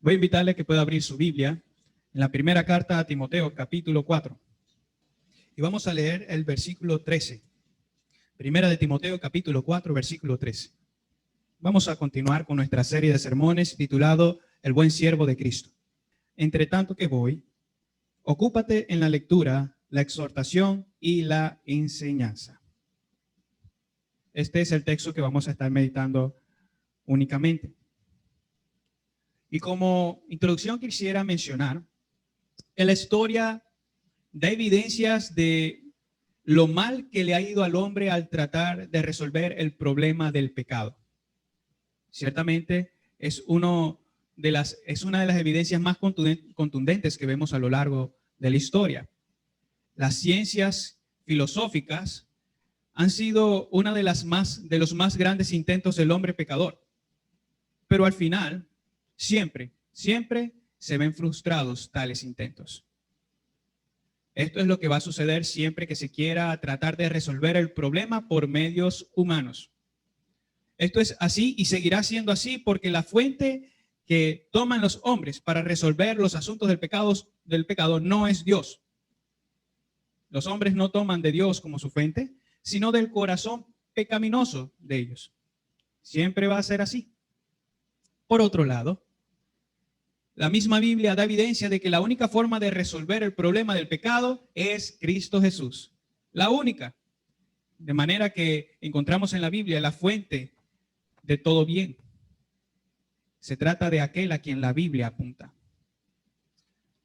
Voy a invitarle a que pueda abrir su Biblia en la primera carta a Timoteo, capítulo 4. Y vamos a leer el versículo 13. Primera de Timoteo, capítulo 4, versículo 13. Vamos a continuar con nuestra serie de sermones titulado El buen siervo de Cristo. Entre tanto que voy, ocúpate en la lectura, la exhortación y la enseñanza. Este es el texto que vamos a estar meditando únicamente. Y como introducción quisiera mencionar que la historia da evidencias de lo mal que le ha ido al hombre al tratar de resolver el problema del pecado. Ciertamente es una de las evidencias más contundentes que vemos a lo largo de la historia. Las ciencias filosóficas han sido una de los más grandes intentos del hombre pecador. Pero al final, siempre se ven frustrados tales intentos. Esto es lo que va a suceder siempre que se quiera tratar de resolver el problema por medios humanos. Esto es así y seguirá siendo así porque la fuente que toman los hombres para resolver los asuntos del pecado no es Dios. Los hombres no toman de Dios como su fuente, sino del corazón pecaminoso de ellos. Siempre va a ser así. Por otro lado, la misma Biblia da evidencia de que la única forma de resolver el problema del pecado es Cristo Jesús. La única. De manera que encontramos en la Biblia la fuente de todo bien. Se trata de aquel a quien la Biblia apunta.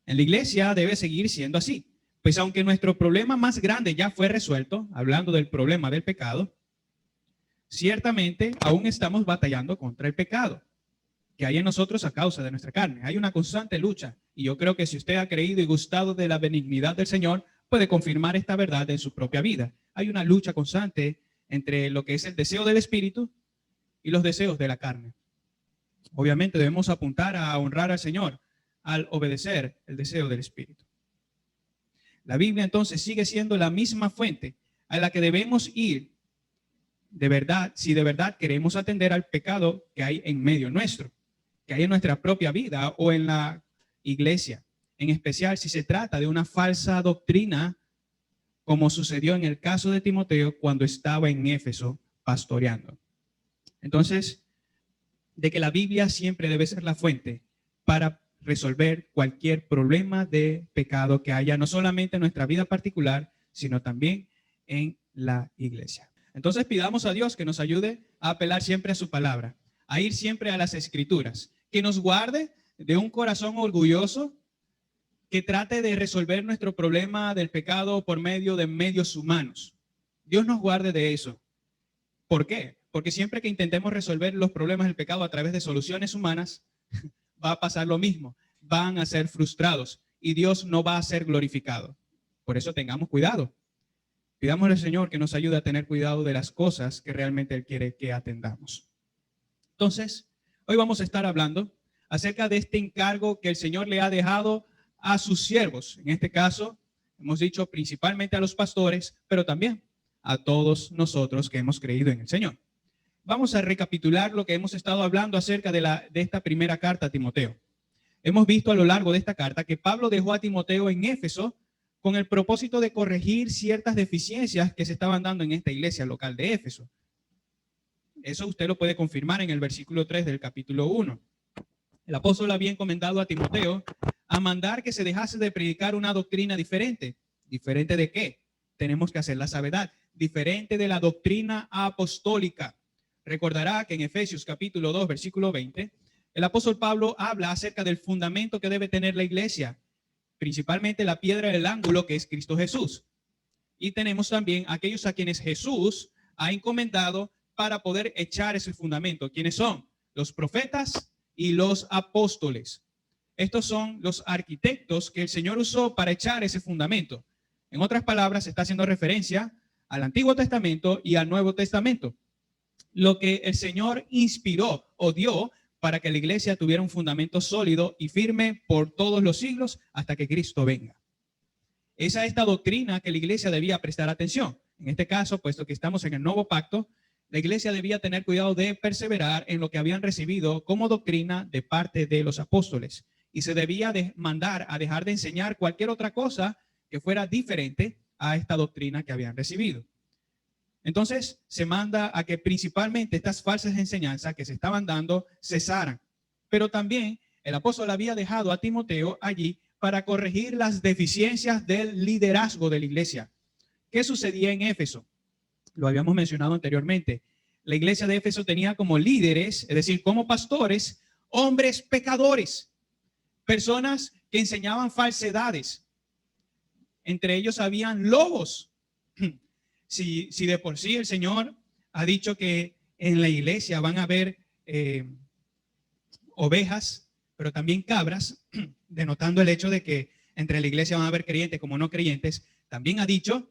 En la iglesia debe seguir siendo así. Pues aunque nuestro problema más grande ya fue resuelto, hablando del problema del pecado, ciertamente aún estamos batallando contra el pecado que hay en nosotros a causa de nuestra carne. Hay una constante lucha y yo creo que si usted ha creído y gustado de la benignidad del Señor, puede confirmar esta verdad en su propia vida. Hay una lucha constante entre lo que es el deseo del Espíritu y los deseos de la carne. Obviamente debemos apuntar a honrar al Señor al obedecer el deseo del Espíritu. La Biblia entonces sigue siendo la misma fuente a la que debemos ir de verdad, si de verdad queremos atender al pecado que hay en medio nuestro, que hay en nuestra propia vida o en la iglesia, en especial si se trata de una falsa doctrina, como sucedió en el caso de Timoteo cuando estaba en Éfeso pastoreando. Entonces, de que la Biblia siempre debe ser la fuente para resolver cualquier problema de pecado que haya, no solamente en nuestra vida particular, sino también en la iglesia. Entonces pidamos a Dios que nos ayude a apelar siempre a su palabra, a ir siempre a las escrituras, que nos guarde de un corazón orgulloso que trate de resolver nuestro problema del pecado por medio de medios humanos. Dios nos guarde de eso. ¿Por qué? Porque siempre que intentemos resolver los problemas del pecado a través de soluciones humanas, va a pasar lo mismo. Van a ser frustrados y Dios no va a ser glorificado. Por eso tengamos cuidado. Pidámosle al Señor que nos ayude a tener cuidado de las cosas que realmente Él quiere que atendamos. Entonces, hoy vamos a estar hablando acerca de este encargo que el Señor le ha dejado a sus siervos. En este caso, hemos dicho principalmente a los pastores, pero también a todos nosotros que hemos creído en el Señor. Vamos a recapitular lo que hemos estado hablando acerca de esta primera carta a Timoteo. Hemos visto a lo largo de esta carta que Pablo dejó a Timoteo en Éfeso con el propósito de corregir ciertas deficiencias que se estaban dando en esta iglesia local de Éfeso. Eso usted lo puede confirmar en el versículo 3 del capítulo 1. El apóstol había encomendado a Timoteo a mandar que se dejase de predicar una doctrina diferente. ¿Diferente de qué? Tenemos que hacer la salvedad. Diferente de la doctrina apostólica. Recordará que en Efesios capítulo 2, versículo 20, el apóstol Pablo habla acerca del fundamento que debe tener la iglesia, principalmente la piedra del ángulo que es Cristo Jesús. Y tenemos también aquellos a quienes Jesús ha encomendado para poder echar ese fundamento. ¿Quiénes son? Los profetas y los apóstoles. Estos son los arquitectos que el Señor usó para echar ese fundamento. En otras palabras, está haciendo referencia al Antiguo Testamento y al Nuevo Testamento. Lo que el Señor inspiró o dio para que la iglesia tuviera un fundamento sólido y firme por todos los siglos hasta que Cristo venga. Esa es esta doctrina que la iglesia debía prestar atención. En este caso, puesto que estamos en el nuevo pacto, la iglesia debía tener cuidado de perseverar en lo que habían recibido como doctrina de parte de los apóstoles. Y se debía de mandar a dejar de enseñar cualquier otra cosa que fuera diferente a esta doctrina que habían recibido. Entonces se manda a que principalmente estas falsas enseñanzas que se estaban dando cesaran. Pero también el apóstol había dejado a Timoteo allí para corregir las deficiencias del liderazgo de la iglesia. ¿Qué sucedía en Éfeso? Lo habíamos mencionado anteriormente. La iglesia de Éfeso tenía como líderes, es decir, como pastores, hombres pecadores, personas que enseñaban falsedades. Entre ellos habían lobos. Si de por sí el Señor ha dicho que en la iglesia van a haber ovejas, pero también cabras, denotando el hecho de que entre la iglesia van a haber creyentes como no creyentes, también ha dicho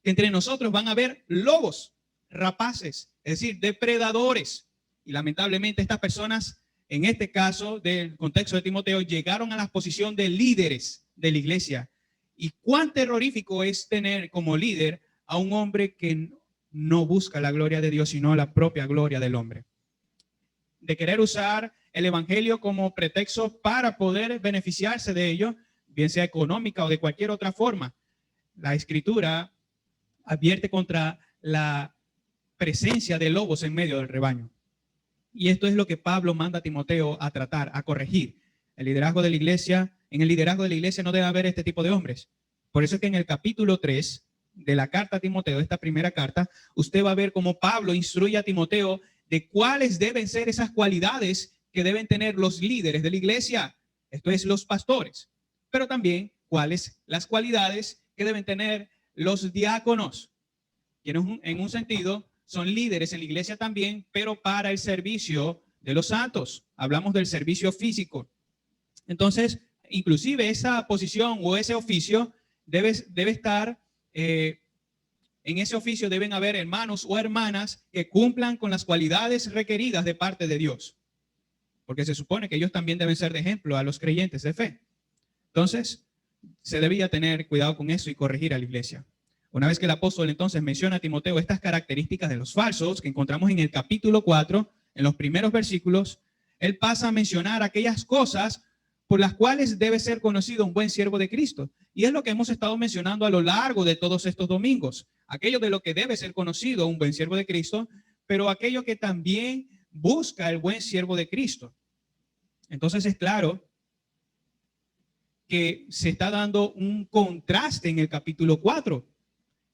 que entre nosotros van a haber lobos, rapaces, es decir, depredadores. Y lamentablemente estas personas, en este caso del contexto de Timoteo, llegaron a la posición de líderes de la iglesia. Y cuán terrorífico es tener como líder a un hombre que no busca la gloria de Dios, sino la propia gloria del hombre. De querer usar el evangelio como pretexto para poder beneficiarse de ello, bien sea económica o de cualquier otra forma. La escritura advierte contra la presencia de lobos en medio del rebaño. Y esto es lo que Pablo manda a Timoteo a tratar, a corregir. El liderazgo de la iglesia, en el liderazgo de la iglesia no debe haber este tipo de hombres. Por eso es que en el capítulo 3 de la carta a Timoteo, esta primera carta, usted va a ver cómo Pablo instruye a Timoteo de cuáles deben ser esas cualidades que deben tener los líderes de la iglesia, esto es los pastores, pero también cuáles las cualidades que deben tener los diáconos, quienes en un sentido son líderes en la iglesia también, pero para el servicio de los santos. Hablamos del servicio físico. Entonces, inclusive esa posición o ese oficio debe estar, en ese oficio deben haber hermanos o hermanas que cumplan con las cualidades requeridas de parte de Dios. Porque se supone que ellos también deben ser de ejemplo a los creyentes de fe. Entonces, se debía tener cuidado con eso y corregir a la iglesia. Una vez que el apóstol entonces menciona a Timoteo estas características de los falsos que encontramos en el capítulo 4, en los primeros versículos, él pasa a mencionar aquellas cosas por las cuales debe ser conocido un buen siervo de Cristo. Y es lo que hemos estado mencionando a lo largo de todos estos domingos. Aquello de lo que debe ser conocido un buen siervo de Cristo, pero aquello que también busca el buen siervo de Cristo. Entonces es claro que se está dando un contraste en el capítulo 4.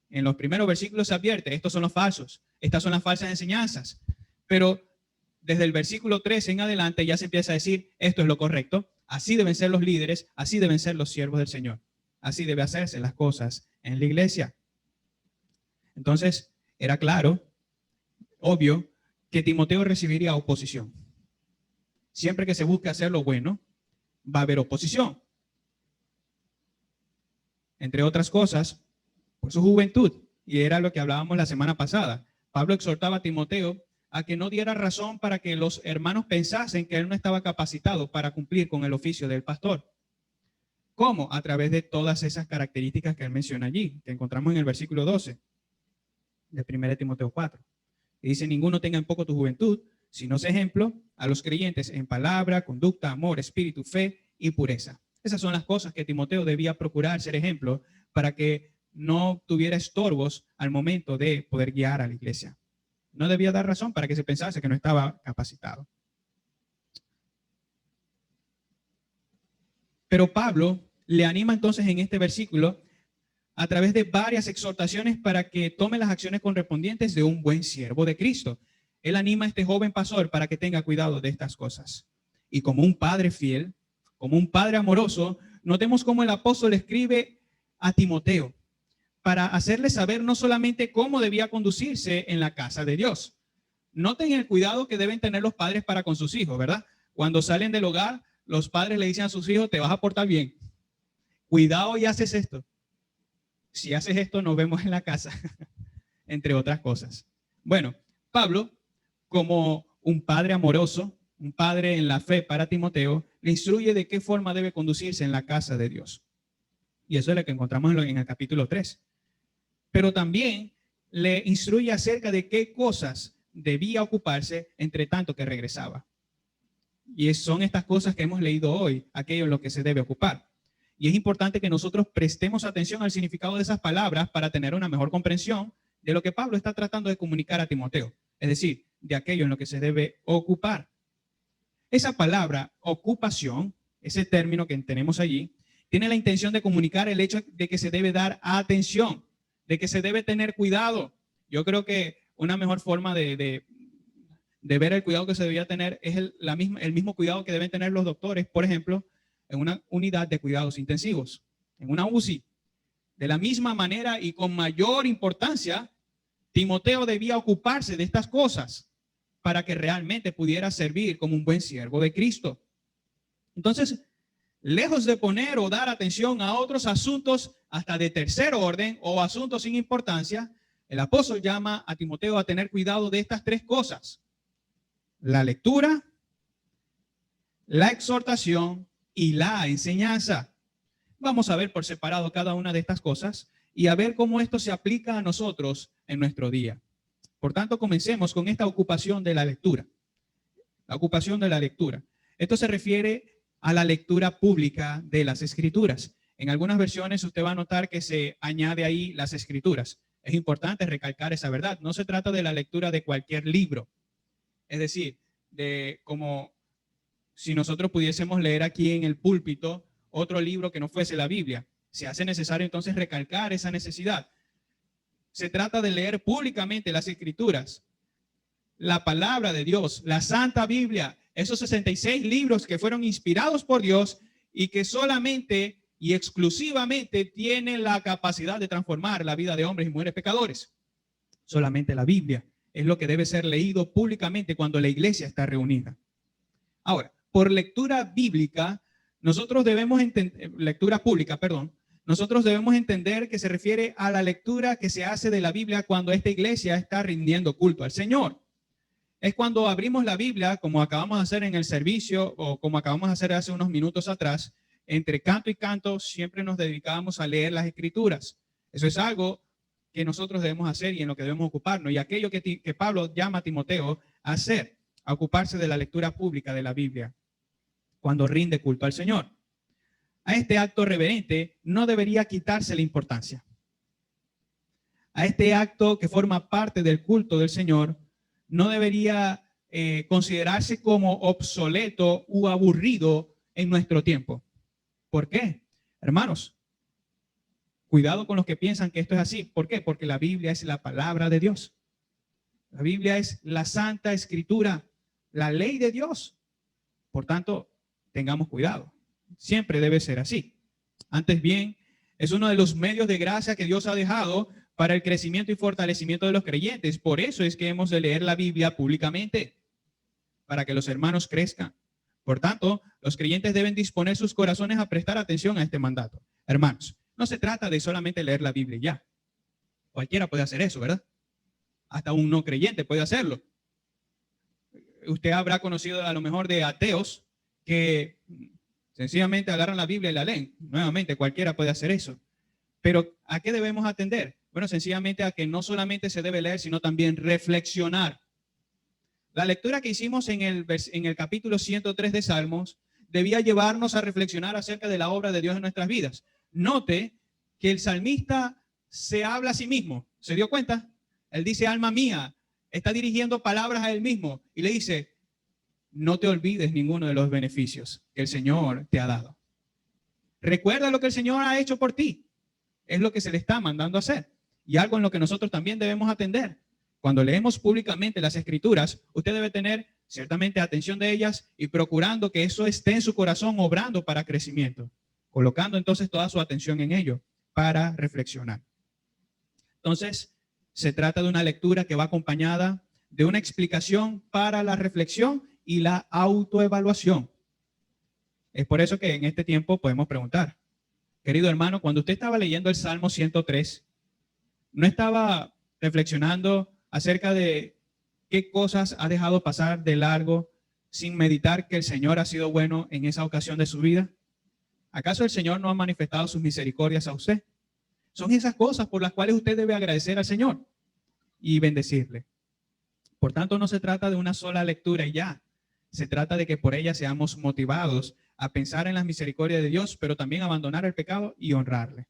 En los primeros versículos se advierte, estos son los falsos, estas son las falsas enseñanzas. Pero desde el versículo 13 en adelante ya se empieza a decir, esto es lo correcto, así deben ser los líderes, así deben ser los siervos del Señor. Así debe hacerse las cosas en la iglesia. Entonces, era claro, obvio, que Timoteo recibiría oposición. Siempre que se busque hacer lo bueno, va a haber oposición. Entre otras cosas, por su juventud, y era lo que hablábamos la semana pasada. Pablo exhortaba a Timoteo a que no diera razón para que los hermanos pensasen que él no estaba capacitado para cumplir con el oficio del pastor. ¿Cómo? A través de todas esas características que él menciona allí, que encontramos en el versículo 12 de 1 Timoteo 4. Y dice, ninguno tenga en poco tu juventud, sino es ejemplo a los creyentes en palabra, conducta, amor, espíritu, fe y pureza. Esas son las cosas que Timoteo debía procurar ser ejemplo para que no tuviera estorbos al momento de poder guiar a la iglesia. No debía dar razón para que se pensase que no estaba capacitado. Pero Pablo le anima entonces en este versículo a través de varias exhortaciones para que tome las acciones correspondientes de un buen siervo de Cristo. Él anima a este joven pastor para que tenga cuidado de estas cosas. Y como un padre fiel, como un padre amoroso, notemos cómo el apóstol escribe a Timoteo para hacerle saber no solamente cómo debía conducirse en la casa de Dios. Noten el cuidado que deben tener los padres para con sus hijos, ¿verdad? Cuando salen del hogar, los padres le dicen a sus hijos, te vas a portar bien. Cuidado y haces esto. Si haces esto, nos vemos en la casa, entre otras cosas. Bueno, Pablo, como un padre amoroso, un padre en la fe para Timoteo, le instruye de qué forma debe conducirse en la casa de Dios. Y eso es lo que encontramos en el capítulo 3. Pero también le instruye acerca de qué cosas debía ocuparse entre tanto que regresaba. Y son estas cosas que hemos leído hoy, aquello en lo que se debe ocupar. Y es importante que nosotros prestemos atención al significado de esas palabras para tener una mejor comprensión de lo que Pablo está tratando de comunicar a Timoteo, es decir, de aquello en lo que se debe ocupar. Esa palabra, ocupación, ese término que tenemos allí, tiene la intención de comunicar el hecho de que se debe dar atención, de que se debe tener cuidado. Yo creo que una mejor forma de ver el cuidado que se debía tener es el mismo cuidado que deben tener los doctores, por ejemplo, en una unidad de cuidados intensivos, en una UCI. De la misma manera y con mayor importancia, Timoteo debía ocuparse de estas cosas para que realmente pudiera servir como un buen siervo de Cristo. Entonces, lejos de poner o dar atención a otros asuntos hasta de tercer orden o asuntos sin importancia, el apóstol llama a Timoteo a tener cuidado de estas tres cosas: la lectura, la exhortación y la enseñanza. Vamos a ver por separado cada una de estas cosas y a ver cómo esto se aplica a nosotros en nuestro día. Por tanto, comencemos con esta ocupación de la lectura. La ocupación de la lectura. Esto se refiere a la lectura pública de las Escrituras. En algunas versiones usted va a notar que se añade ahí las Escrituras. Es importante recalcar esa verdad. No se trata de la lectura de cualquier libro. Es decir, de como si nosotros pudiésemos leer aquí en el púlpito otro libro que no fuese la Biblia. Se hace necesario entonces recalcar esa necesidad. Se trata de leer públicamente las Escrituras, la palabra de Dios, la Santa Biblia, esos 66 libros que fueron inspirados por Dios y que solamente y exclusivamente tienen la capacidad de transformar la vida de hombres y mujeres pecadores. Solamente la Biblia es lo que debe ser leído públicamente cuando la iglesia está reunida. Ahora, por lectura bíblica, nosotros debemos entender, nosotros debemos entender que se refiere a la lectura que se hace de la Biblia cuando esta iglesia está rindiendo culto al Señor. Es cuando abrimos la Biblia, como acabamos de hacer en el servicio o como acabamos de hacer hace unos minutos atrás, entre canto y canto siempre nos dedicamos a leer las Escrituras. Eso es algo que nosotros debemos hacer y en lo que debemos ocuparnos. Y aquello que Pablo llama a Timoteo a hacer, a ocuparse de la lectura pública de la Biblia cuando rinde culto al Señor. A este acto reverente no debería quitarse la importancia. A este acto que forma parte del culto del Señor no debería considerarse como obsoleto u aburrido en nuestro tiempo. ¿Por qué? Hermanos, cuidado con los que piensan que esto es así. ¿Por qué? Porque la Biblia es la palabra de Dios. La Biblia es la Santa Escritura, la ley de Dios. Por tanto, tengamos cuidado. Siempre debe ser así. Antes bien, es uno de los medios de gracia que Dios ha dejado para el crecimiento y fortalecimiento de los creyentes. Por eso es que hemos de leer la Biblia públicamente, para que los hermanos crezcan. Por tanto, los creyentes deben disponer sus corazones a prestar atención a este mandato. Hermanos, no se trata de solamente leer la Biblia ya. Cualquiera puede hacer eso, ¿verdad? Hasta un no creyente puede hacerlo. Usted habrá conocido a lo mejor de ateos que sencillamente agarran la Biblia y la leen. Nuevamente, cualquiera puede hacer eso. Pero ¿a qué debemos atender? Bueno, sencillamente a que no solamente se debe leer, sino también reflexionar. La lectura que hicimos en el capítulo 103 de Salmos debía llevarnos a reflexionar acerca de la obra de Dios en nuestras vidas. Note que el salmista se habla a sí mismo. ¿Se dio cuenta? Él dice, alma mía, está dirigiendo palabras a él mismo y le dice, no te olvides ninguno de los beneficios que el Señor te ha dado. Recuerda lo que el Señor ha hecho por ti. Es lo que se le está mandando a hacer. Y algo en lo que nosotros también debemos atender. Cuando leemos públicamente las Escrituras, usted debe tener ciertamente atención de ellas y procurando que eso esté en su corazón obrando para crecimiento. Colocando entonces toda su atención en ello para reflexionar. Entonces, se trata de una lectura que va acompañada de una explicación para la reflexión y la autoevaluación. Es por eso que en este tiempo podemos preguntar, querido hermano, cuando usted estaba leyendo el Salmo 103, ¿no estaba reflexionando acerca de qué cosas ha dejado pasar de largo sin meditar que el Señor ha sido bueno en esa ocasión de su vida? ¿Acaso el Señor no ha manifestado sus misericordias a usted? Son esas cosas por las cuales usted debe agradecer al Señor. y bendecirle. Por tanto, no se trata de una sola lectura y ya. Se trata de que por ella seamos motivados a pensar en la misericordia de Dios, pero también abandonar el pecado y honrarle.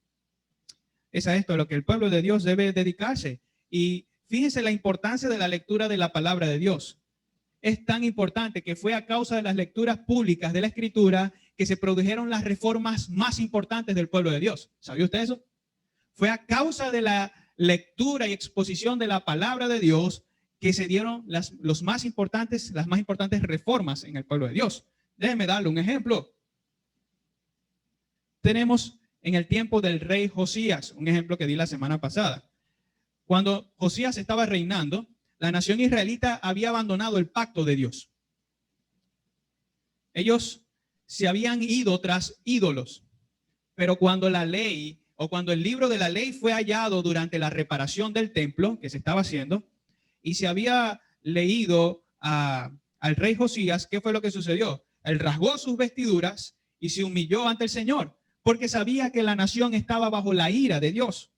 Es a esto a lo que el pueblo de Dios debe dedicarse. Y fíjense la importancia de la lectura de la palabra de Dios. Es tan importante que fue a causa de las lecturas públicas de la Escritura que se produjeron las reformas más importantes del pueblo de Dios. ¿Sabía usted eso? Fue a causa de la lectura y exposición de la palabra de Dios que se dieron las más importantes reformas en el pueblo de Dios. Déjeme darle un ejemplo. Tenemos en el tiempo del rey Josías, un ejemplo que di la semana pasada. Cuando Josías estaba reinando, la nación israelita había abandonado el pacto de Dios. Ellos se habían ido tras ídolos, pero cuando la ley o cuando el libro de la ley fue hallado durante la reparación del templo que se estaba haciendo y se había leído al rey Josías, ¿qué fue lo que sucedió? Él rasgó sus vestiduras y se humilló ante el Señor porque sabía que la nación estaba bajo la ira de Dios.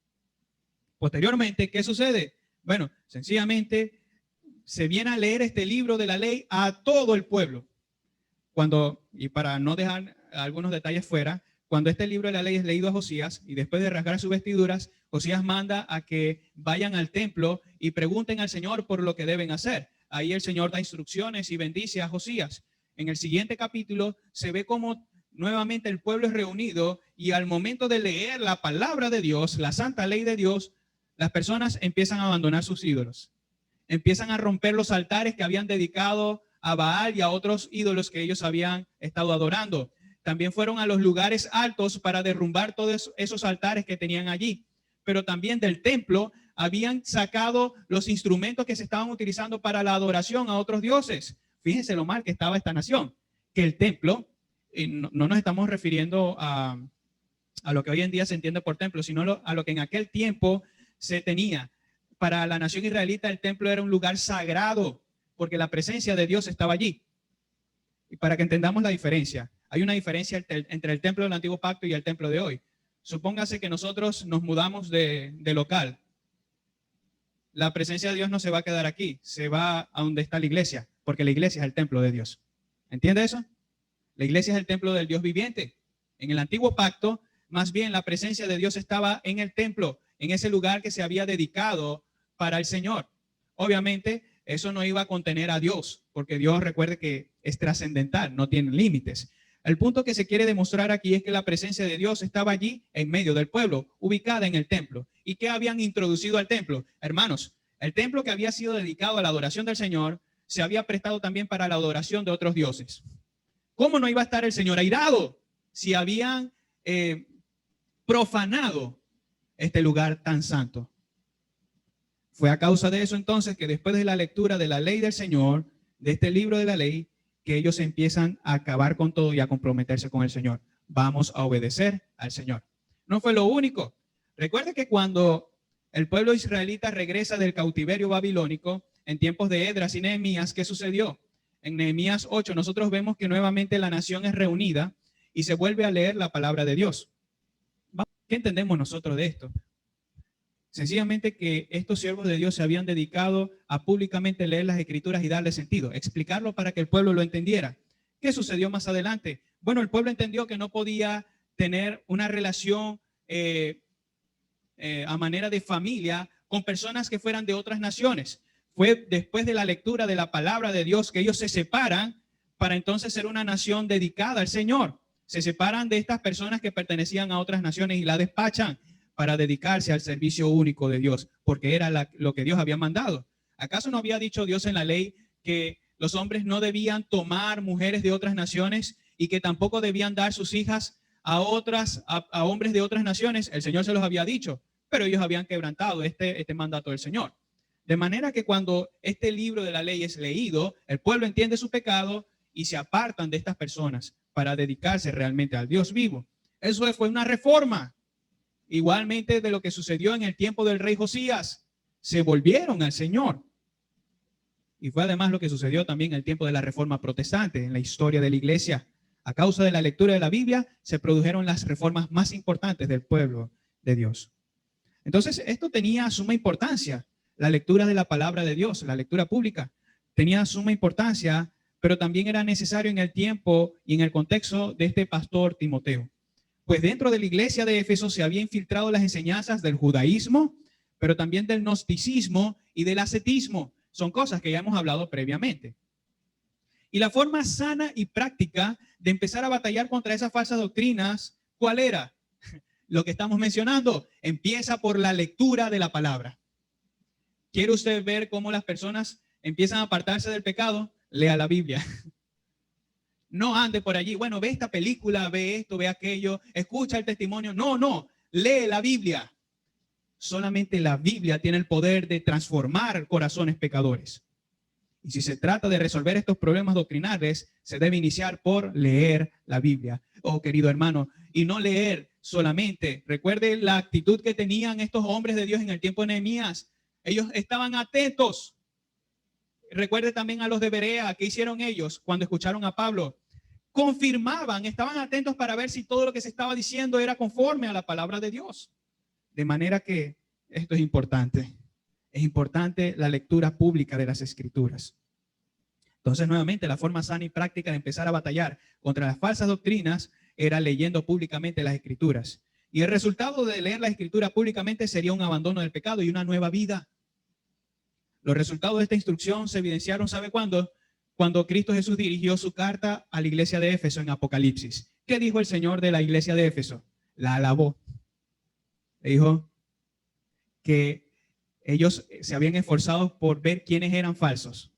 Posteriormente, ¿qué sucede? Bueno, sencillamente se viene a leer este libro de la ley a todo el pueblo. Y para no dejar algunos detalles fuera, cuando este libro de la ley es leído a Josías y después de rasgar sus vestiduras, Josías manda a que vayan al templo y pregunten al Señor por lo que deben hacer. Ahí el Señor da instrucciones y bendice a Josías. En el siguiente capítulo se ve cómo nuevamente el pueblo es reunido y al momento de leer la palabra de Dios, la santa ley de Dios, las personas empiezan a abandonar sus ídolos. Empiezan a romper los altares que habían dedicado a Baal y a otros ídolos que ellos habían estado adorando. También fueron a los lugares altos para derrumbar todos esos altares que tenían allí. Pero también del templo habían sacado los instrumentos que se estaban utilizando para la adoración a otros dioses. Fíjense lo mal que estaba esta nación, que el templo, no nos estamos refiriendo a lo que hoy en día se entiende por templo, sino a lo que en aquel tiempo se tenía. Para la nación israelita el templo era un lugar sagrado porque la presencia de Dios estaba allí. Y para que entendamos la diferencia, hay una diferencia entre el templo del antiguo pacto y el templo de hoy. Supóngase que nosotros nos mudamos de local. La presencia de Dios no se va a quedar aquí, se va a donde está la iglesia, porque la iglesia es el templo de Dios. ¿Entiende eso? La iglesia es el templo del Dios viviente. En el antiguo pacto, más bien la presencia de Dios estaba en el templo, en ese lugar que se había dedicado para el Señor. Obviamente, eso no iba a contener a Dios, porque Dios, recuerde que es trascendental, no tiene límites. El punto que se quiere demostrar aquí es que la presencia de Dios estaba allí en medio del pueblo, ubicada en el templo. ¿Y qué habían introducido al templo? Hermanos, el templo que había sido dedicado a la adoración del Señor se había prestado también para la adoración de otros dioses. ¿Cómo no iba a estar el Señor airado si habían profanado este lugar tan santo? Fue a causa de eso entonces que después de la lectura de la ley del Señor, de este libro de la ley, que ellos empiezan a acabar con todo y a comprometerse con el Señor. Vamos a obedecer al Señor. No fue lo único. Recuerde que cuando el pueblo israelita regresa del cautiverio babilónico, en tiempos de Esdras y Nehemías, ¿qué sucedió? En Nehemías 8 nosotros vemos que nuevamente la nación es reunida y se vuelve a leer la palabra de Dios. ¿Qué entendemos nosotros de esto? Sencillamente que estos siervos de Dios se habían dedicado a públicamente leer las escrituras y darle sentido, explicarlo para que el pueblo lo entendiera. ¿Qué sucedió más adelante? Bueno, el pueblo entendió que no podía tener una relación a manera de familia con personas que fueran de otras naciones. Fue después de la lectura de la palabra de Dios que ellos se separan para entonces ser una nación dedicada al Señor. Se separan de estas personas que pertenecían a otras naciones y la despachan para dedicarse al servicio único de Dios, porque era lo que Dios había mandado. ¿Acaso no había dicho Dios en la ley que los hombres no debían tomar mujeres de otras naciones y que tampoco debían dar sus hijas a hombres de otras naciones? El Señor se los había dicho, pero ellos habían quebrantado este mandato del Señor. De manera que cuando este libro de la ley es leído, el pueblo entiende su pecado y se apartan de estas personas para dedicarse realmente al Dios vivo. Eso fue una reforma. Igualmente de lo que sucedió en el tiempo del rey Josías, se volvieron al Señor. Y fue además lo que sucedió también en el tiempo de la Reforma Protestante, en la historia de la iglesia. A causa de la lectura de la Biblia, se produjeron las reformas más importantes del pueblo de Dios. Entonces, esto tenía suma importancia. la lectura de la palabra de Dios, la lectura pública, tenía suma importancia, pero también era necesario en el tiempo y en el contexto de este pastor Timoteo. Pues dentro de la iglesia de Éfeso se había infiltrado las enseñanzas del judaísmo, pero también del gnosticismo y del ascetismo. Son cosas que ya hemos hablado previamente. Y la forma sana y práctica de empezar a batallar contra esas falsas doctrinas, ¿cuál era? Lo que estamos mencionando, empieza por la lectura de la palabra. ¿Quiere usted ver cómo las personas empiezan a apartarse del pecado? Lea la Biblia. No ande por allí, bueno, ve esta película, ve esto, ve aquello, escucha el testimonio. No, lee la Biblia. Solamente la Biblia tiene el poder de transformar corazones pecadores. Y si se trata de resolver estos problemas doctrinales, se debe iniciar por leer la Biblia. Oh, querido hermano, y no leer solamente. Recuerde la actitud que tenían estos hombres de Dios en el tiempo de Nehemías. Ellos estaban atentos. Recuerde también a los de Berea. ¿Qué hicieron ellos cuando escucharon a Pablo? Confirmaban, estaban atentos para ver si todo lo que se estaba diciendo era conforme a la palabra de Dios. De manera que esto es importante. Es importante la lectura pública de las Escrituras. Entonces, nuevamente, la forma sana y práctica de empezar a batallar contra las falsas doctrinas era leyendo públicamente las Escrituras. Y el resultado de leer la Escritura públicamente sería un abandono del pecado y una nueva vida. Los resultados de esta instrucción se evidenciaron, ¿sabe cuándo? Cuando Cristo Jesús dirigió su carta a la iglesia de Éfeso en Apocalipsis. ¿Qué dijo el Señor de la iglesia de Éfeso? La alabó. Le dijo que ellos se habían esforzado por ver quiénes eran falsos,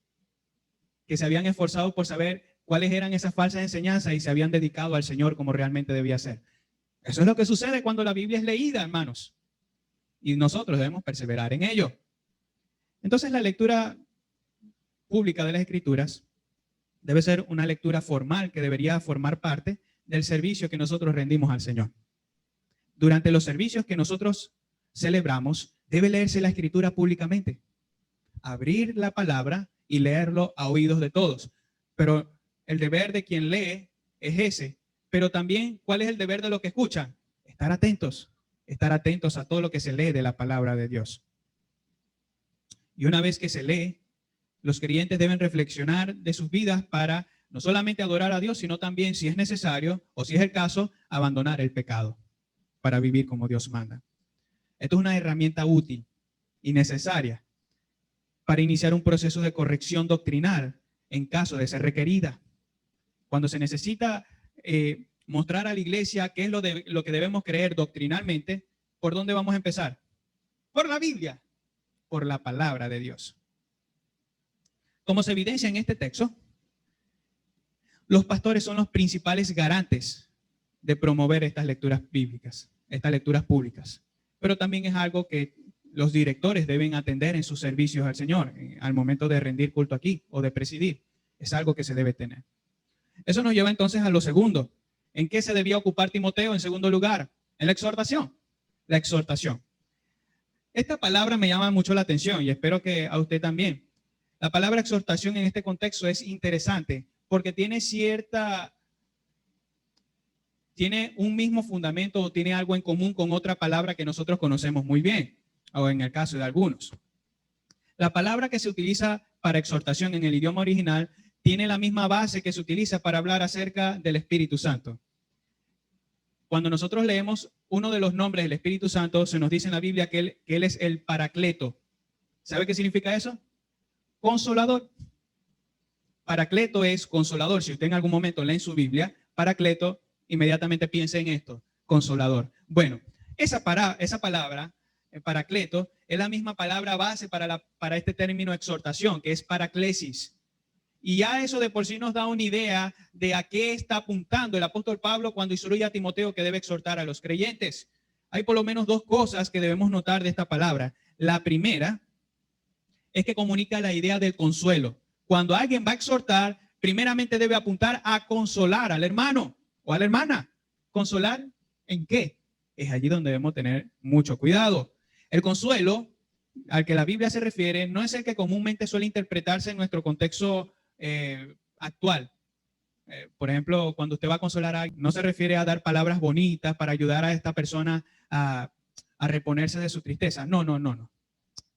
que se habían esforzado por saber cuáles eran esas falsas enseñanzas y se habían dedicado al Señor como realmente debía ser. Eso es lo que sucede cuando la Biblia es leída, hermanos, y nosotros debemos perseverar en ello. Entonces, la lectura pública de las Escrituras debe ser una lectura formal que debería formar parte del servicio que nosotros rendimos al Señor. Durante los servicios que nosotros celebramos, debe leerse la Escritura públicamente. Abrir la palabra y leerlo a oídos de todos. Pero el deber de quien lee es ese. Pero también, ¿cuál es el deber de los que escuchan? Estar atentos a todo lo que se lee de la palabra de Dios. Y una vez que se lee, los creyentes deben reflexionar de sus vidas para no solamente adorar a Dios, sino también, si es necesario o si es el caso, abandonar el pecado para vivir como Dios manda. Esto es una herramienta útil y necesaria para iniciar un proceso de corrección doctrinal en caso de ser requerida. Cuando se necesita mostrar a la iglesia qué es lo que debemos creer doctrinalmente, ¿por dónde vamos a empezar? Por la Biblia, por la palabra de Dios. Como se evidencia en este texto, los pastores son los principales garantes de promover estas lecturas bíblicas, estas lecturas públicas. Pero también es algo que los directores deben atender en sus servicios al Señor, al momento de rendir culto aquí o de presidir. Es algo que se debe tener. Eso nos lleva entonces a lo segundo. ¿En qué se debía ocupar Timoteo en segundo lugar? En la exhortación. La exhortación. Esta palabra me llama mucho la atención y espero que a usted también. La palabra exhortación en este contexto es interesante porque tiene un mismo fundamento o tiene algo en común con otra palabra que nosotros conocemos muy bien, o en el caso de algunos. La palabra que se utiliza para exhortación en el idioma original tiene la misma base que se utiliza para hablar acerca del Espíritu Santo. Cuando nosotros leemos uno de los nombres del Espíritu Santo, se nos dice en la Biblia que él es el Paracleto. ¿Sabe qué significa eso? Consolador. Paracleto es consolador. Si usted en algún momento lee en su Biblia, Paracleto, inmediatamente piense en esto, consolador. Bueno, esa palabra, Paracleto, es la misma palabra base para este término exhortación, que es paraclesis. Y ya eso de por sí nos da una idea de a qué está apuntando el apóstol Pablo cuando instruye a Timoteo que debe exhortar a los creyentes. Hay por lo menos dos cosas que debemos notar de esta palabra. La primera es que comunica la idea del consuelo. Cuando alguien va a exhortar, primeramente debe apuntar a consolar al hermano o a la hermana. ¿Consolar en qué? Es allí donde debemos tener mucho cuidado. El consuelo al que la Biblia se refiere no es el que comúnmente suele interpretarse en nuestro contexto actual. Por ejemplo, cuando usted va a consolar a alguien, no se refiere a dar palabras bonitas para ayudar a esta persona a reponerse de su tristeza. No.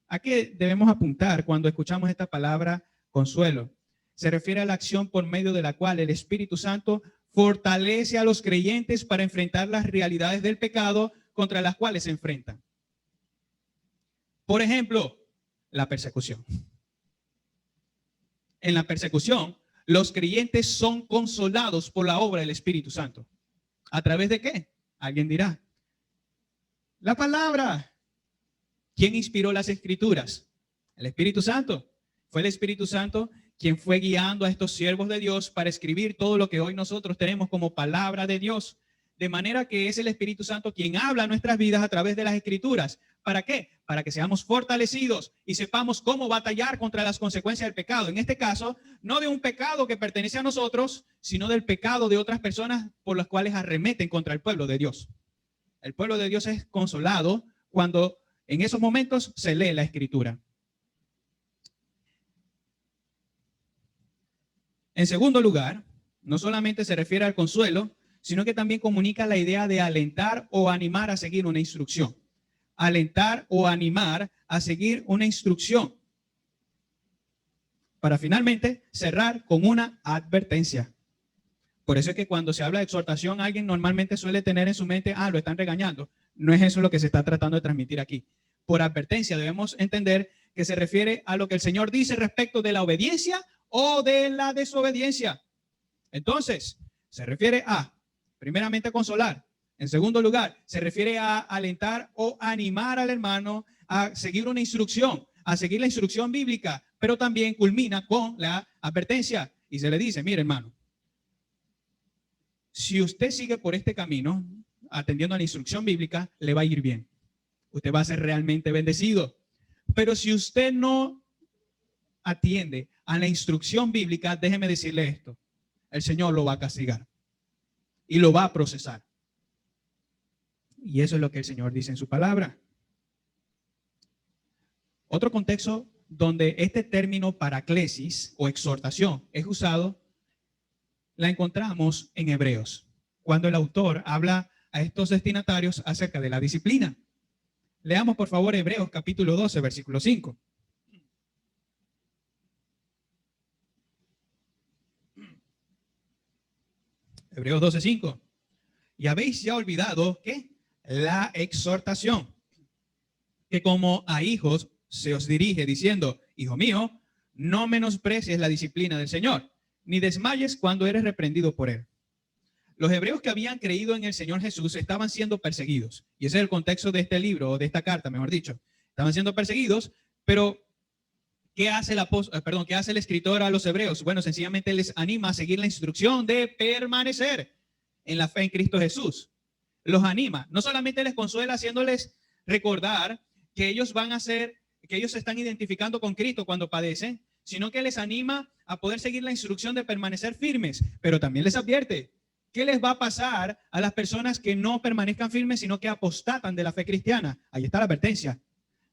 ¿A qué debemos apuntar cuando escuchamos esta palabra consuelo? Se refiere a la acción por medio de la cual el Espíritu Santo fortalece a los creyentes para enfrentar las realidades del pecado contra las cuales se enfrentan. Por ejemplo, la persecución. En la persecución, los creyentes son consolados por la obra del Espíritu Santo. ¿A través de qué? Alguien dirá. La palabra. ¿Quién inspiró las Escrituras? El Espíritu Santo. Fue el Espíritu Santo quien fue guiando a estos siervos de Dios para escribir todo lo que hoy nosotros tenemos como palabra de Dios. De manera que es el Espíritu Santo quien habla a nuestras vidas a través de las Escrituras. ¿Para qué? Para que seamos fortalecidos y sepamos cómo batallar contra las consecuencias del pecado. En este caso, no de un pecado que pertenece a nosotros, sino del pecado de otras personas por las cuales arremeten contra el pueblo de Dios. El pueblo de Dios es consolado cuando en esos momentos se lee la Escritura. En segundo lugar, no solamente se refiere al consuelo, sino que también comunica la idea de alentar o animar a seguir una instrucción. Alentar o animar a seguir una instrucción. Para finalmente cerrar con una advertencia. Por eso es que cuando se habla de exhortación, alguien normalmente suele tener en su mente, lo están regañando. No es eso lo que se está tratando de transmitir aquí. Por advertencia debemos entender que se refiere a lo que el Señor dice respecto de la obediencia o de la desobediencia. Entonces, se refiere a, primeramente, a consolar. En segundo lugar, se refiere a alentar o animar al hermano a seguir una instrucción, a seguir la instrucción bíblica, pero también culmina con la advertencia y se le dice, mire hermano, si usted sigue por este camino, atendiendo a la instrucción bíblica, le va a ir bien. Usted va a ser realmente bendecido. Pero si usted no atiende a la instrucción bíblica, déjeme decirle esto, el Señor lo va a castigar y lo va a procesar. Y eso es lo que el Señor dice en su palabra. Otro contexto donde este término paraclesis o exhortación es usado, la encontramos en Hebreos, cuando el autor habla a estos destinatarios acerca de la disciplina. Leamos por favor Hebreos capítulo 12, versículo 5. Hebreos 12, 5. Y habéis ya olvidado que la exhortación, que como a hijos se os dirige diciendo, hijo mío, no menosprecies la disciplina del Señor, ni desmayes cuando eres reprendido por él. Los hebreos que habían creído en el Señor Jesús estaban siendo perseguidos. Y ese es el contexto de este libro, o de esta carta, mejor dicho. Estaban siendo perseguidos, pero ¿qué hace el escritor a los hebreos? Bueno, sencillamente les anima a seguir la instrucción de permanecer en la fe en Cristo Jesús. Los anima. No solamente les consuela haciéndoles recordar que ellos que ellos se están identificando con Cristo cuando padecen, sino que les anima a poder seguir la instrucción de permanecer firmes. Pero también les advierte, ¿qué les va a pasar a las personas que no permanezcan firmes, sino que apostatan de la fe cristiana? Ahí está la advertencia.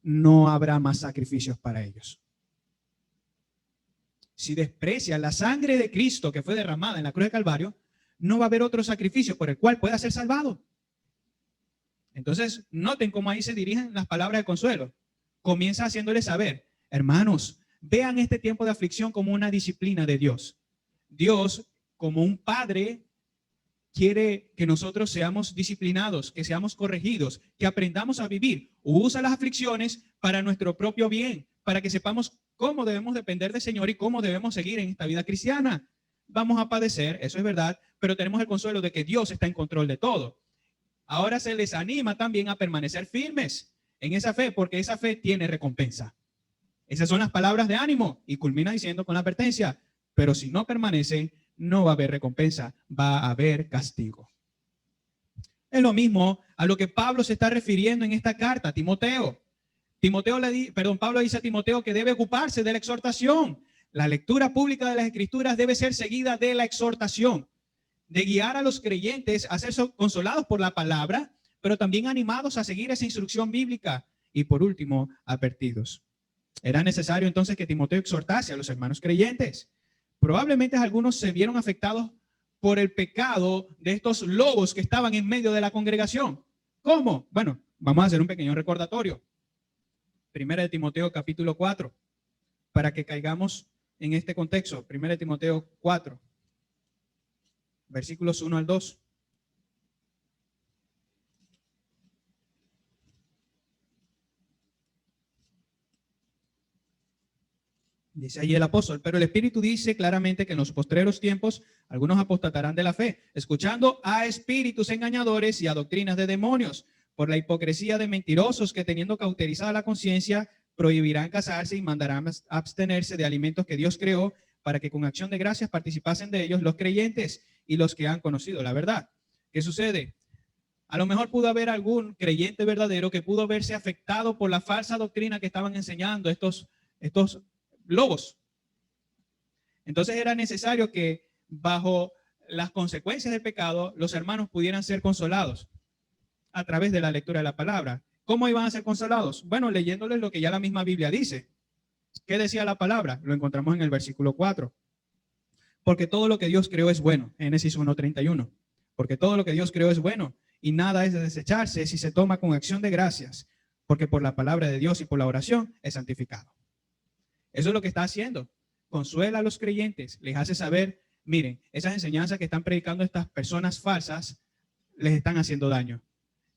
No habrá más sacrificios para ellos. Si desprecian la sangre de Cristo que fue derramada en la cruz de Calvario, no va a haber otro sacrificio por el cual pueda ser salvado. Entonces, noten cómo ahí se dirigen las palabras de consuelo. Comienza haciéndoles saber, hermanos, vean este tiempo de aflicción como una disciplina de Dios. Dios, como un padre, quiere que nosotros seamos disciplinados, que seamos corregidos, que aprendamos a vivir. Usa las aflicciones para nuestro propio bien, para que sepamos cómo debemos depender del Señor y cómo debemos seguir en esta vida cristiana. Vamos a padecer, eso es verdad, pero tenemos el consuelo de que Dios está en control de todo. Ahora se les anima también a permanecer firmes en esa fe, porque esa fe tiene recompensa. Esas son las palabras de ánimo y culmina diciendo con la advertencia, pero si no permanecen, no va a haber recompensa, va a haber castigo. Es lo mismo a lo que Pablo se está refiriendo en esta carta a Timoteo. Pablo dice a Timoteo que debe ocuparse de la exhortación. La lectura pública de las Escrituras debe ser seguida de la exhortación, de guiar a los creyentes a ser consolados por la palabra, pero también animados a seguir esa instrucción bíblica y por último, advertidos. Era necesario entonces que Timoteo exhortase a los hermanos creyentes. Probablemente algunos se vieron afectados por el pecado de estos lobos que estaban en medio de la congregación. ¿Cómo? Bueno, vamos a hacer un pequeño recordatorio. Primera de Timoteo capítulo 4, para que caigamos en este contexto. Primera de Timoteo 4, versículos 1 al 2. Dice allí el apóstol, pero el Espíritu dice claramente que en los postreros tiempos algunos apostatarán de la fe, escuchando a espíritus engañadores y a doctrinas de demonios, por la hipocresía de mentirosos que teniendo cauterizada la conciencia, prohibirán casarse y mandarán abstenerse de alimentos que Dios creó, para que con acción de gracias participasen de ellos los creyentes y los que han conocido la verdad. ¿Qué sucede? A lo mejor pudo haber algún creyente verdadero que pudo verse afectado por la falsa doctrina que estaban enseñando estos lobos. Entonces era necesario que bajo las consecuencias del pecado los hermanos pudieran ser consolados a través de la lectura de la palabra. ¿Cómo iban a ser consolados? Bueno, leyéndoles lo que ya la misma Biblia dice. ¿Qué decía la palabra? Lo encontramos en el versículo 4. Porque todo lo que Dios creó es bueno. Génesis 1:31. Porque todo lo que Dios creó es bueno y nada es de desecharse si se toma con acción de gracias, porque por la palabra de Dios y por la oración es santificado. Eso es lo que está haciendo. Consuela a los creyentes, les hace saber, miren, esas enseñanzas que están predicando estas personas falsas les están haciendo daño.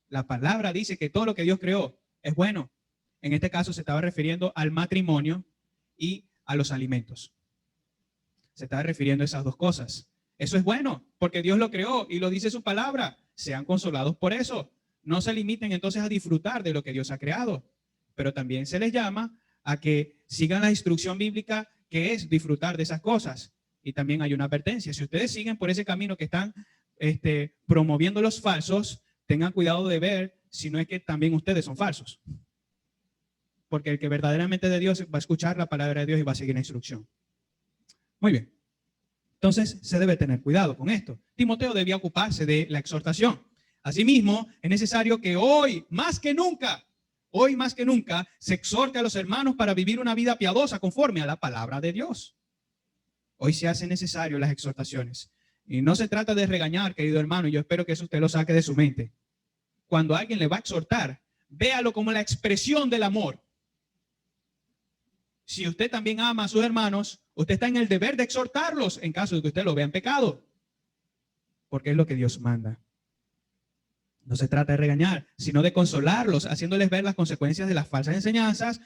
La palabra dice que todo lo que Dios creó es bueno. En este caso se estaba refiriendo al matrimonio y a los alimentos. Se estaba refiriendo a esas dos cosas. Eso es bueno, porque Dios lo creó y lo dice su palabra. Sean consolados por eso. No se limiten entonces a disfrutar de lo que Dios ha creado, pero también se les llama a que sigan la instrucción bíblica, que es disfrutar de esas cosas. Y también hay una advertencia. Si ustedes siguen por ese camino que están promoviendo los falsos, tengan cuidado de ver si no es que también ustedes son falsos. Porque el que verdaderamente de Dios va a escuchar la palabra de Dios y va a seguir la instrucción. Muy bien. Entonces se debe tener cuidado con esto. Timoteo debía ocuparse de la exhortación. Asimismo, es necesario que hoy más que nunca, se exhorte a los hermanos para vivir una vida piadosa conforme a la palabra de Dios. Hoy se hacen necesarias las exhortaciones. Y no se trata de regañar, querido hermano, y yo espero que eso usted lo saque de su mente. Cuando alguien le va a exhortar, véalo como la expresión del amor. Si usted también ama a sus hermanos, usted está en el deber de exhortarlos en caso de que usted lo vea en pecado. Porque es lo que Dios manda. No se trata de regañar, sino de consolarlos, haciéndoles ver las consecuencias de las falsas enseñanzas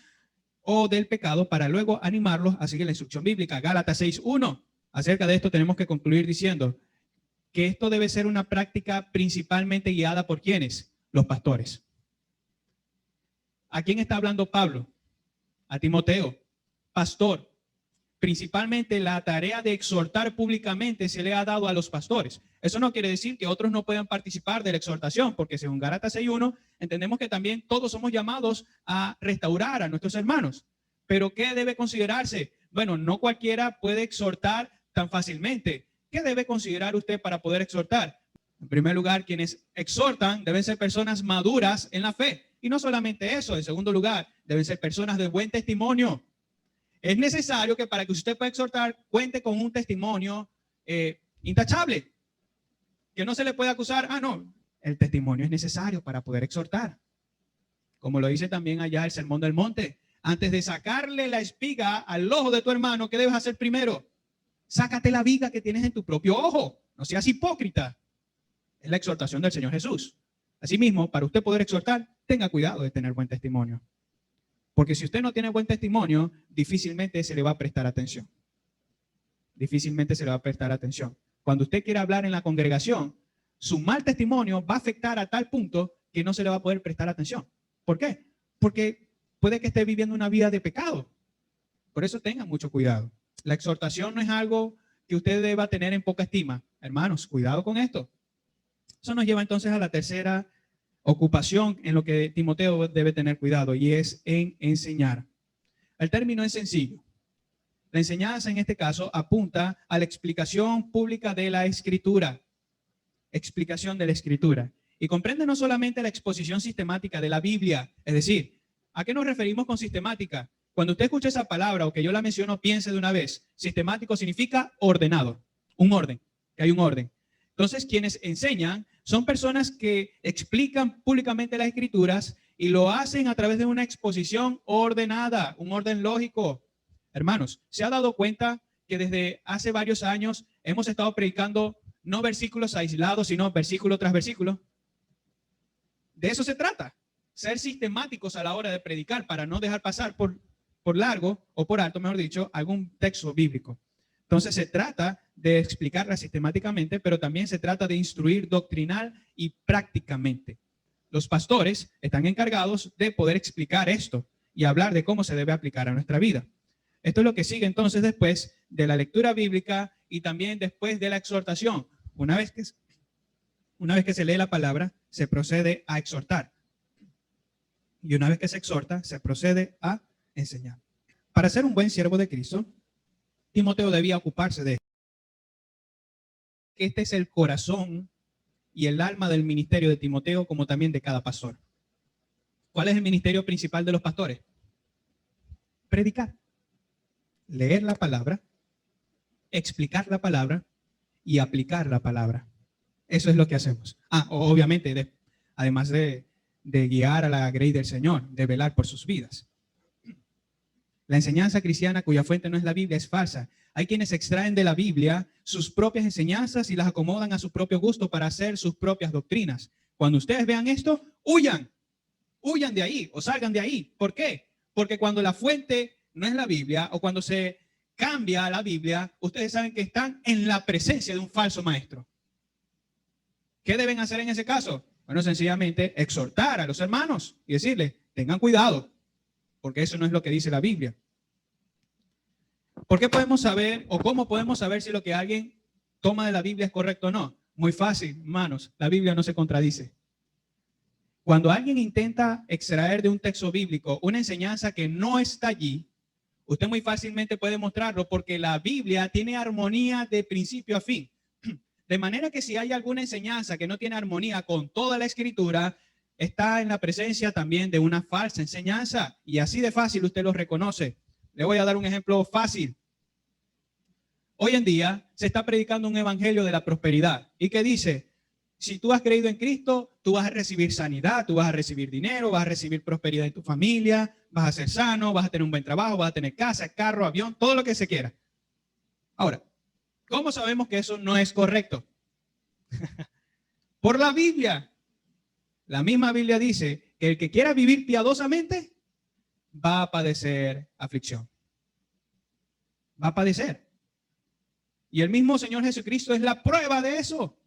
o del pecado para luego animarlos a seguir la instrucción bíblica. Gálatas 6:1. Acerca de esto tenemos que concluir diciendo que esto debe ser una práctica principalmente guiada por ¿quiénes? Los pastores. ¿A quién está hablando Pablo? A Timoteo, pastor. Principalmente la tarea de exhortar públicamente se le ha dado a los pastores. Eso no quiere decir que otros no puedan participar de la exhortación, porque según Gálatas 6:1 entendemos que también todos somos llamados a restaurar a nuestros hermanos. Pero ¿qué debe considerarse? Bueno, no cualquiera puede exhortar tan fácilmente. ¿Qué debe considerar usted para poder exhortar? En primer lugar, quienes exhortan deben ser personas maduras en la fe. Y no solamente eso, en segundo lugar, deben ser personas de buen testimonio. Es necesario que para que usted pueda exhortar, cuente con un testimonio intachable. Que no se le pueda acusar, no, el testimonio es necesario para poder exhortar. Como lo dice también allá el Sermón del Monte. Antes de sacarle la espiga al ojo de tu hermano, ¿qué debes hacer primero? Sácate la viga que tienes en tu propio ojo. No seas hipócrita. Es la exhortación del Señor Jesús. Asimismo, para usted poder exhortar, tenga cuidado de tener buen testimonio. Porque si usted no tiene buen testimonio, difícilmente se le va a prestar atención. Difícilmente se le va a prestar atención. Cuando usted quiera hablar en la congregación, su mal testimonio va a afectar a tal punto que no se le va a poder prestar atención. ¿Por qué? Porque puede que esté viviendo una vida de pecado. Por eso tengan mucho cuidado. La exhortación no es algo que usted deba tener en poca estima. Hermanos, cuidado con esto. Eso nos lleva entonces a la tercera ocupación en lo que Timoteo debe tener cuidado, y es en enseñar. El término es sencillo. La enseñanza en este caso apunta a la explicación pública de la Escritura. Explicación de la Escritura. Y comprende no solamente la exposición sistemática de la Biblia, es decir, ¿a qué nos referimos con sistemática? Cuando usted escucha esa palabra o que yo la menciono, piense de una vez. Sistemático significa ordenado, un orden, que hay un orden. Entonces, quienes enseñan son personas que explican públicamente las Escrituras y lo hacen a través de una exposición ordenada, un orden lógico. Hermanos, ¿se ha dado cuenta que desde hace varios años hemos estado predicando no versículos aislados, sino versículo tras versículo? De eso se trata, ser sistemáticos a la hora de predicar para no dejar pasar por largo o por alto, mejor dicho, algún texto bíblico. Entonces se trata de explicarla sistemáticamente, pero también se trata de instruir doctrinal y prácticamente. Los pastores están encargados de poder explicar esto y hablar de cómo se debe aplicar a nuestra vida. Esto es lo que sigue entonces después de la lectura bíblica y también después de la exhortación. Una vez que se lee la palabra, se procede a exhortar. Y una vez que se exhorta, se procede a enseñar. Para ser un buen siervo de Cristo, Timoteo debía ocuparse de esto. Este es el corazón y el alma del ministerio de Timoteo, como también de cada pastor. ¿Cuál es el ministerio principal de los pastores? Predicar, leer la palabra, explicar la palabra y aplicar la palabra. Eso es lo que hacemos. Obviamente, además de guiar a la grey del Señor, de velar por sus vidas. La enseñanza cristiana cuya fuente no es la Biblia es falsa. Hay quienes extraen de la Biblia sus propias enseñanzas y las acomodan a su propio gusto para hacer sus propias doctrinas. Cuando ustedes vean esto, huyan de ahí o salgan de ahí. ¿Por qué? Porque cuando la fuente no es la Biblia o cuando se cambia a la Biblia, ustedes saben que están en la presencia de un falso maestro. ¿Qué deben hacer en ese caso? Bueno, sencillamente exhortar a los hermanos y decirles, tengan cuidado, porque eso no es lo que dice la Biblia. ¿Por qué podemos saber o cómo podemos saber si lo que alguien toma de la Biblia es correcto o no? Muy fácil, hermanos, la Biblia no se contradice. Cuando alguien intenta extraer de un texto bíblico una enseñanza que no está allí, usted muy fácilmente puede mostrarlo porque la Biblia tiene armonía de principio a fin. De manera que si hay alguna enseñanza que no tiene armonía con toda la Escritura, está en la presencia también de una falsa enseñanza. Y así de fácil usted lo reconoce. Le voy a dar un ejemplo fácil. Hoy en día se está predicando un evangelio de la prosperidad. ¿Y qué dice? Si tú has creído en Cristo, tú vas a recibir sanidad, tú vas a recibir dinero, vas a recibir prosperidad en tu familia, vas a ser sano, vas a tener un buen trabajo, vas a tener casa, carro, avión, todo lo que se quiera. Ahora, ¿cómo sabemos que eso no es correcto? Por la Biblia. La misma Biblia dice que el que quiera vivir piadosamente va a padecer aflicción. Va a padecer. Y el mismo Señor Jesucristo es la prueba de eso.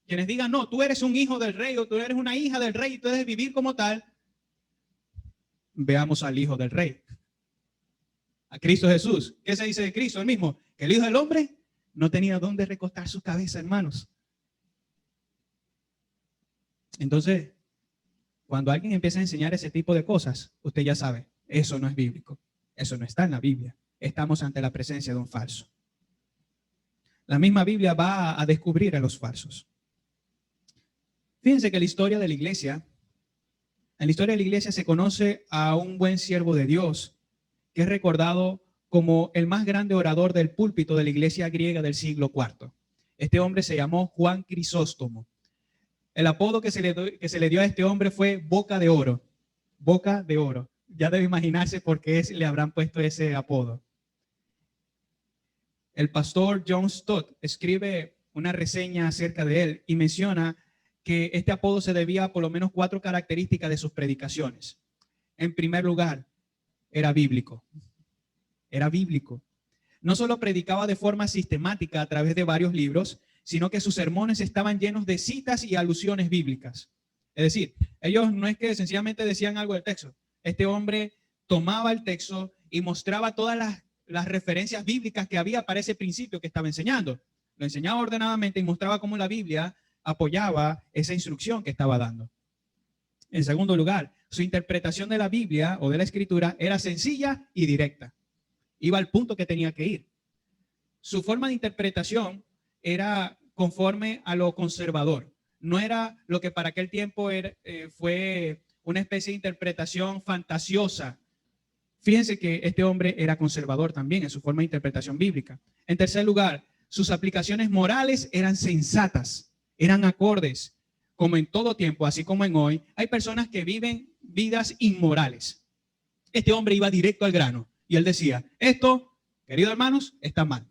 Quienes digan, no, tú eres un hijo del rey o tú eres una hija del rey y tú debes vivir como tal. Veamos al hijo del rey. A Cristo Jesús. ¿Qué se dice de Cristo? El mismo. Que el hijo del hombre no tenía dónde recostar su cabeza, hermanos. Entonces, cuando alguien empieza a enseñar ese tipo de cosas, usted ya sabe, eso no es bíblico. Eso no está en la Biblia. Estamos ante la presencia de un falso. La misma Biblia va a descubrir a los falsos. Fíjense que en la historia de la iglesia se conoce a un buen siervo de Dios que es recordado como el más grande orador del púlpito de la iglesia griega del siglo IV. Este hombre se llamó Juan Crisóstomo. El apodo que se le dio a este hombre fue Boca de Oro. Boca de Oro. Ya debe imaginarse por qué le habrán puesto ese apodo. El pastor John Stott escribe una reseña acerca de él y menciona que este apodo se debía a por lo menos 4 características de sus predicaciones. En primer lugar, era bíblico. Era bíblico. No solo predicaba de forma sistemática a través de varios libros, sino que sus sermones estaban llenos de citas y alusiones bíblicas. Es decir, ellos no es que sencillamente decían algo del texto. Este hombre tomaba el texto y mostraba todas las referencias bíblicas que había para ese principio que estaba enseñando. Lo enseñaba ordenadamente y mostraba cómo la Biblia apoyaba esa instrucción que estaba dando. En segundo lugar, su interpretación de la Biblia o de la Escritura era sencilla y directa. Iba al punto que tenía que ir. Su forma de interpretación era conforme a lo conservador. No era lo que para aquel tiempo fue una especie de interpretación fantasiosa. Fíjense que este hombre era conservador también en su forma de interpretación bíblica. En tercer lugar, sus aplicaciones morales eran sensatas, eran acordes. Como en todo tiempo, así como en hoy, hay personas que viven vidas inmorales. Este hombre iba directo al grano y él decía, esto, queridos hermanos, está mal,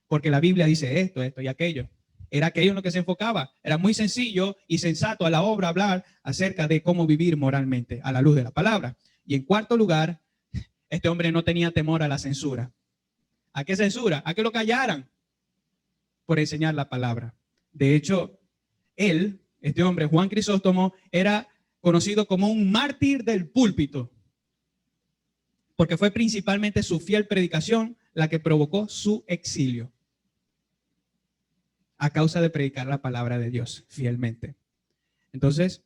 porque la Biblia dice esto, esto y aquello. Era aquello en lo que se enfocaba. Era muy sencillo y sensato a la obra hablar acerca de cómo vivir moralmente a la luz de la palabra. Y en cuarto lugar, este hombre no tenía temor a la censura. ¿A qué censura? A que lo callaran por enseñar la palabra. De hecho, él, este hombre, Juan Crisóstomo, era conocido como un mártir del púlpito, porque fue principalmente su fiel predicación la que provocó su exilio, a causa de predicar la palabra de Dios fielmente. Entonces,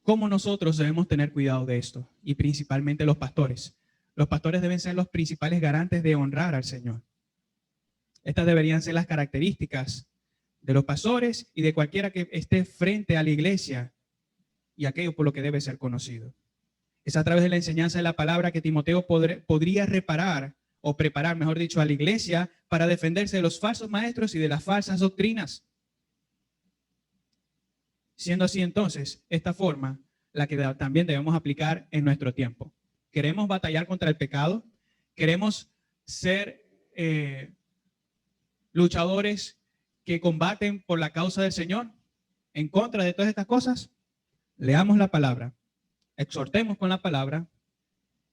¿cómo nosotros debemos tener cuidado de esto? Y principalmente los pastores. Los pastores deben ser los principales garantes de honrar al Señor. Estas deberían ser las características de los pastores y de cualquiera que esté frente a la iglesia y aquello por lo que debe ser conocido. Es a través de la enseñanza de la palabra que Timoteo podría reparar o preparar, mejor dicho, a la iglesia para defenderse de los falsos maestros y de las falsas doctrinas. Siendo así entonces, esta forma, la que también debemos aplicar en nuestro tiempo. ¿Queremos batallar contra el pecado? ¿Queremos ser luchadores que combaten por la causa del Señor en contra de todas estas cosas? Leamos la palabra, exhortemos con la palabra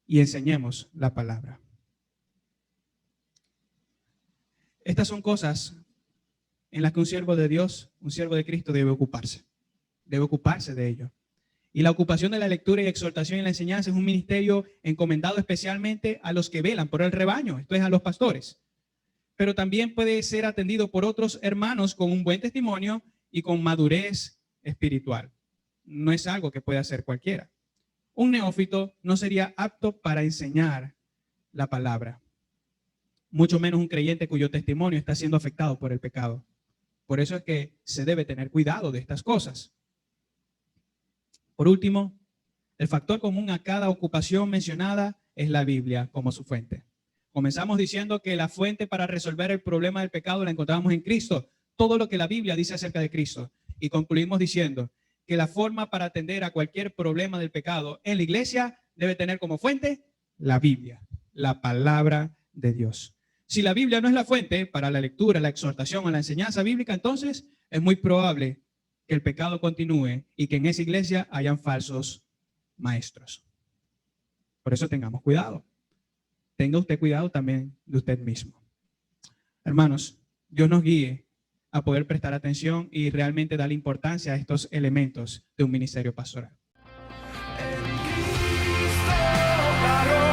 y enseñemos la palabra. Estas son cosas en las que un siervo de Dios, un siervo de Cristo debe ocuparse de ello. Y la ocupación de la lectura y exhortación y la enseñanza es un ministerio encomendado especialmente a los que velan por el rebaño, esto es a los pastores. Pero también puede ser atendido por otros hermanos con un buen testimonio y con madurez espiritual. No es algo que pueda hacer cualquiera. Un neófito no sería apto para enseñar la palabra, mucho menos un creyente cuyo testimonio está siendo afectado por el pecado. Por eso es que se debe tener cuidado de estas cosas. Por último, el factor común a cada ocupación mencionada es la Biblia como su fuente. Comenzamos diciendo que la fuente para resolver el problema del pecado la encontramos en Cristo. Todo lo que la Biblia dice acerca de Cristo. Y concluimos diciendo que la forma para atender a cualquier problema del pecado en la iglesia debe tener como fuente la Biblia, la palabra de Dios. Si la Biblia no es la fuente para la lectura, la exhortación o la enseñanza bíblica, entonces es muy probable que el pecado continúe y que en esa iglesia hayan falsos maestros. Por eso tengamos cuidado. Tenga usted cuidado también de usted mismo. Hermanos, Dios nos guíe a poder prestar atención y realmente darle importancia a estos elementos de un ministerio pastoral. En Cristo,